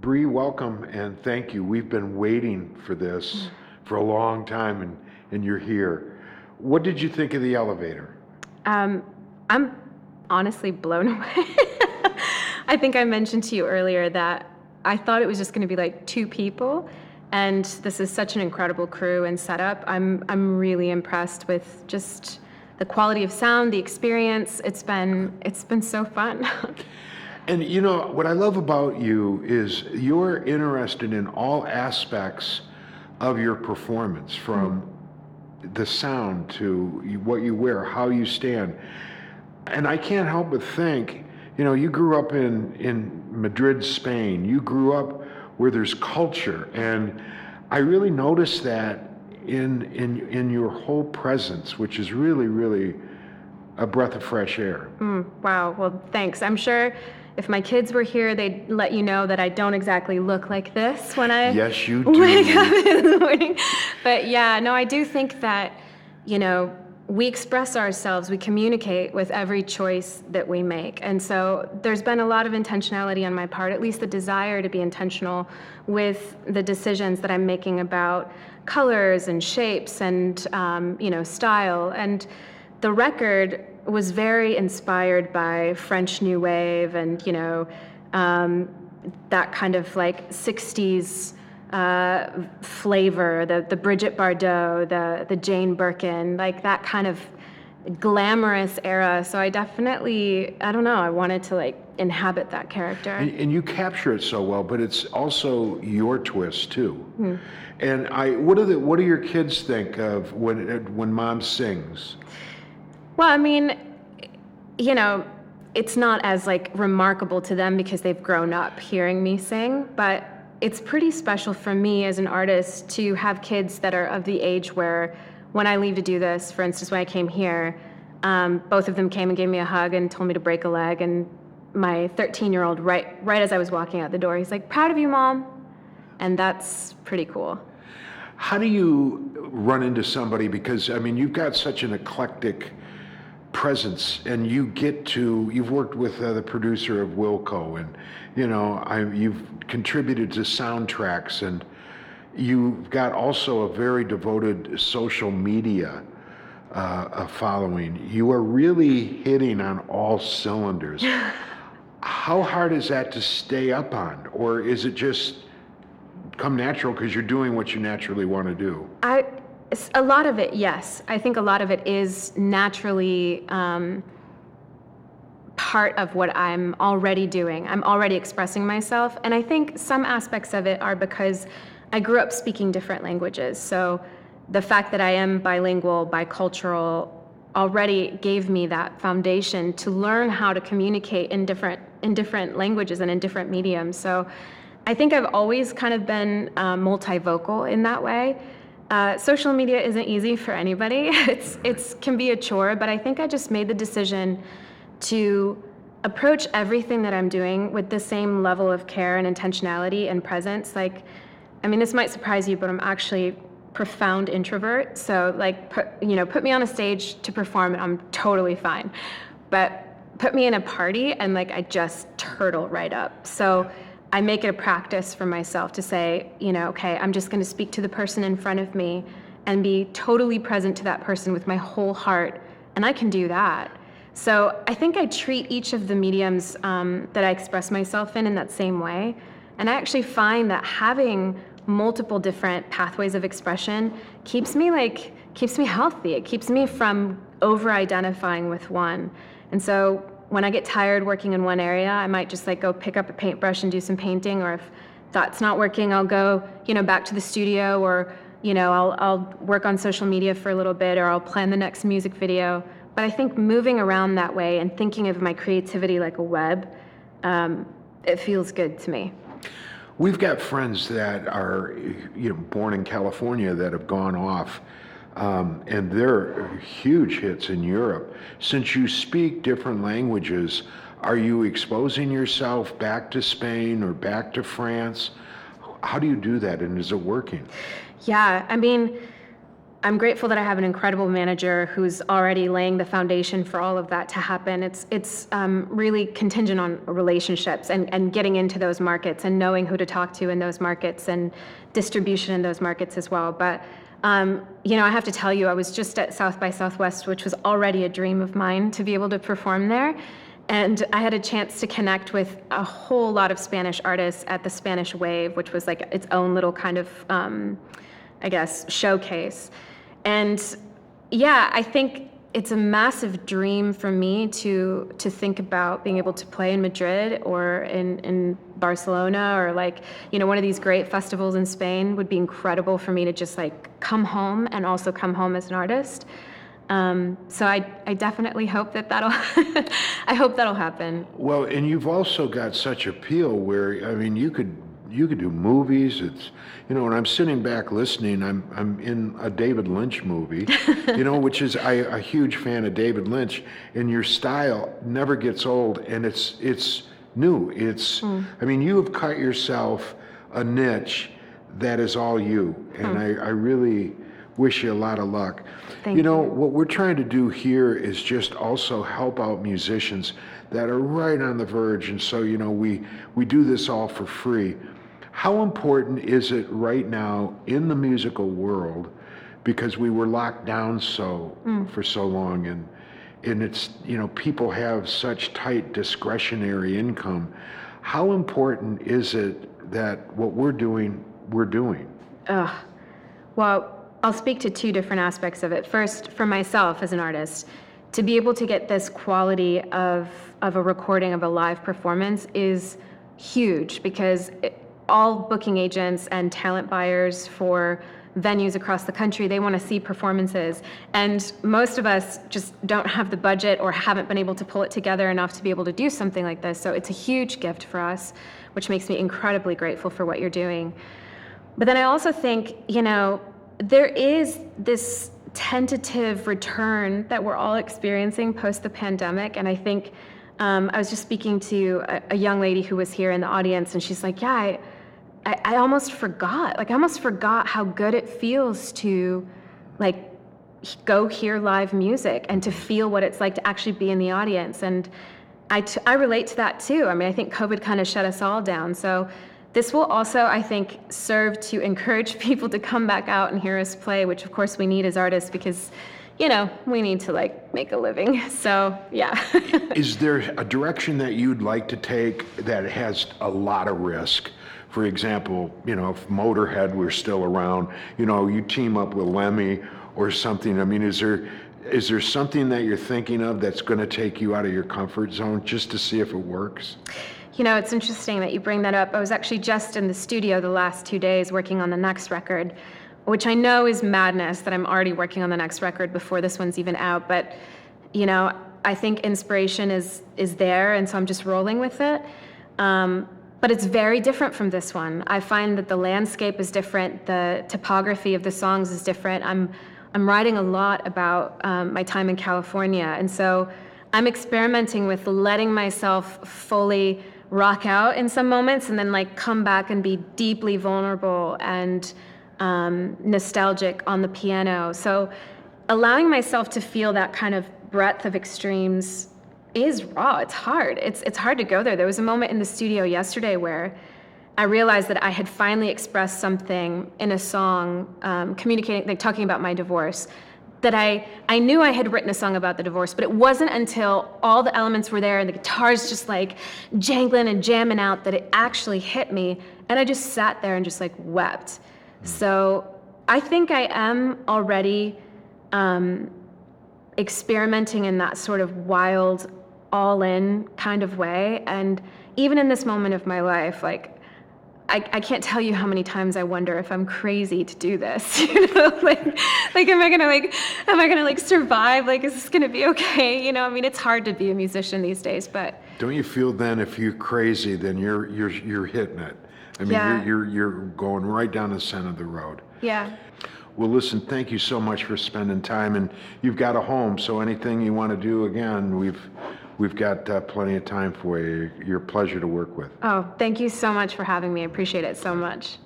Brie, welcome and thank you. We've been waiting for this for a long time, and you're here. What did you think of the elevator? I'm honestly blown away. I think I mentioned to you earlier that I thought it was just going to be like two people, and this is such an incredible crew and setup. I'm really impressed with just the quality of sound, the experience. It's been so fun. And you know, what I love about you is you're interested in all aspects of your performance, from the sound to what you wear, how you stand. And I can't help but think, you know, you grew up in Madrid, Spain. You grew up where there's culture. And I really noticed that in your whole presence, which is really, really a breath of fresh air. Wow. Well, thanks. I'm sure if my kids were here, they'd let you know that I don't exactly look like this when I Yes, you wake do. up in the morning. But yeah, no, I do think that, you know, we express ourselves, we communicate with every choice that we make. And so there's been a lot of intentionality on my part, at least the desire to be intentional with the decisions that I'm making about colors and shapes and, style. And the record was very inspired by French New Wave and, that kind of like 60s flavor, the Brigitte Bardot, the Jane Birkin, like that kind of glamorous era. So I definitely, I don't know, I wanted to like inhabit that character. And you capture it so well, but it's also your twist too. And what do your kids think of when mom sings? Well, I mean, it's not as like remarkable to them because they've grown up hearing me sing, but it's pretty special for me as an artist to have kids that are of the age where when I leave to do this, for instance, when I came here, both of them came and gave me a hug and told me to break a leg. And my 13-year-old, right as I was walking out the door, he's like, "Proud of you, Mom." And that's pretty cool. How do you run into somebody, because I mean, you've got such an eclectic presence, and you've worked with the producer of Wilco, and you've contributed to soundtracks, and you've got also a very devoted social media following. You are really hitting on all cylinders. How hard is that to stay up on, or is it just come natural because you're doing what you naturally want to do? A lot of it, yes. I think a lot of it is naturally part of what I'm already doing. I'm already expressing myself. And I think some aspects of it are because I grew up speaking different languages. So the fact that I am bilingual, bicultural, already gave me that foundation to learn how to communicate in different languages and in different mediums. So I think I've always kind of been multivocal in that way. Social media isn't easy for anybody. It can be a chore, but I think I just made the decision to approach everything that I'm doing with the same level of care and intentionality and presence. Like, I mean, this might surprise you, but I'm actually profound introvert. So like, put me on a stage to perform and I'm totally fine. But put me in a party and like, I just turtle right up. So I make it a practice for myself to say, okay, I'm just going to speak to the person in front of me and be totally present to that person with my whole heart. And I can do that. So I think I treat each of the mediums that I express myself in that same way. And I actually find that having multiple different pathways of expression keeps me healthy. It keeps me from over-identifying with one. And so when I get tired working in one area, I might just like go pick up a paintbrush and do some painting, or if that's not working, I'll go, back to the studio, or, I'll work on social media for a little bit, or I'll plan the next music video. But I think moving around that way and thinking of my creativity like a web, it feels good to me. We've got friends that are, born in California that have gone off, and they're huge hits in Europe. Since you speak different languages, are you exposing yourself back to Spain or back to France? How do you do that, and is it working? Yeah, I mean, I'm grateful that I have an incredible manager who's already laying the foundation for all of that to happen. It's really contingent on relationships and getting into those markets and knowing who to talk to in those markets and distribution in those markets as well. But I have to tell you, I was just at South by Southwest, which was already a dream of mine to be able to perform there. And I had a chance to connect with a whole lot of Spanish artists at the Spanish Wave, which was like its own little kind of, showcase. And yeah, I think it's a massive dream for me to think about being able to play in Madrid or in Barcelona or one of these great festivals in Spain would be incredible for me to just come home and also come home as an artist. So I definitely hope that'll I hope that'll happen. Well, and you've also got such appeal where, I mean, you could do movies. It's, when I'm sitting back listening, I'm in a David Lynch movie, which is I'm a huge fan of David Lynch, and your style never gets old, and it's new. I mean, you have cut yourself a niche that is all you, and I really wish you a lot of luck. Thank you. What we're trying to do here is just also help out musicians that are right on the verge, and so we do this all for free. How important is it right now in the musical world, because we were locked down for so long, and it's people have such tight discretionary income. How important is it that what we're doing? Well, I'll speak to two different aspects of it. First, for myself as an artist, to be able to get this quality of a recording of a live performance is huge, because all booking agents and talent buyers for venues across the country, they want to see performances. And most of us just don't have the budget or haven't been able to pull it together enough to be able to do something like this. So it's a huge gift for us, which makes me incredibly grateful for what you're doing. But then I also think, there is this tentative return that we're all experiencing post the pandemic. And I think I was just speaking to a young lady who was here in the audience, and she's like, yeah, I almost forgot. I almost forgot how good it feels to go hear live music and to feel what it's like to actually be in the audience. And I relate to that too. I mean, I think COVID kind of shut us all down. So this will also, I think, serve to encourage people to come back out and hear us play, which of course we need as artists, because we need to make a living. So yeah. Is there a direction that you'd like to take that has a lot of risk? For example, if Motorhead were still around, you team up with Lemmy or something. I mean, is there something that you're thinking of that's going to take you out of your comfort zone just to see if it works? It's interesting that you bring that up. I was actually just in the studio the last 2 days working on the next record, which I know is madness that I'm already working on the next record before this one's even out. But, I think inspiration is there, and so I'm just rolling with it. But it's very different from this one. I find that the landscape is different. The topography of the songs is different. I'm writing a lot about my time in California, and so I'm experimenting with letting myself fully rock out in some moments and then come back and be deeply vulnerable and nostalgic on the piano. So allowing myself to feel that kind of breadth of extremes is raw. It's hard. It's hard to go there. There was a moment in the studio yesterday where I realized that I had finally expressed something in a song, communicating, talking about my divorce, that I knew I had written a song about the divorce, but it wasn't until all the elements were there and the guitar's just jangling and jamming out that it actually hit me, and I just sat there and just wept. So I think I am already experimenting in that sort of wild, all-in kind of way, and even in this moment of my life, I can't tell you how many times I wonder if I'm crazy to do this. Am I gonna survive? Is this gonna be okay? I mean, it's hard to be a musician these days, but. Don't you feel then if you're crazy, then you're hitting it? I mean, Yeah. you're going right down the center of the road. Yeah. Well, listen, thank you so much for spending time, and you've got a home, so anything you want to do, again, we've got plenty of time for you. You're a pleasure to work with. Oh, thank you so much for having me. I appreciate it so much.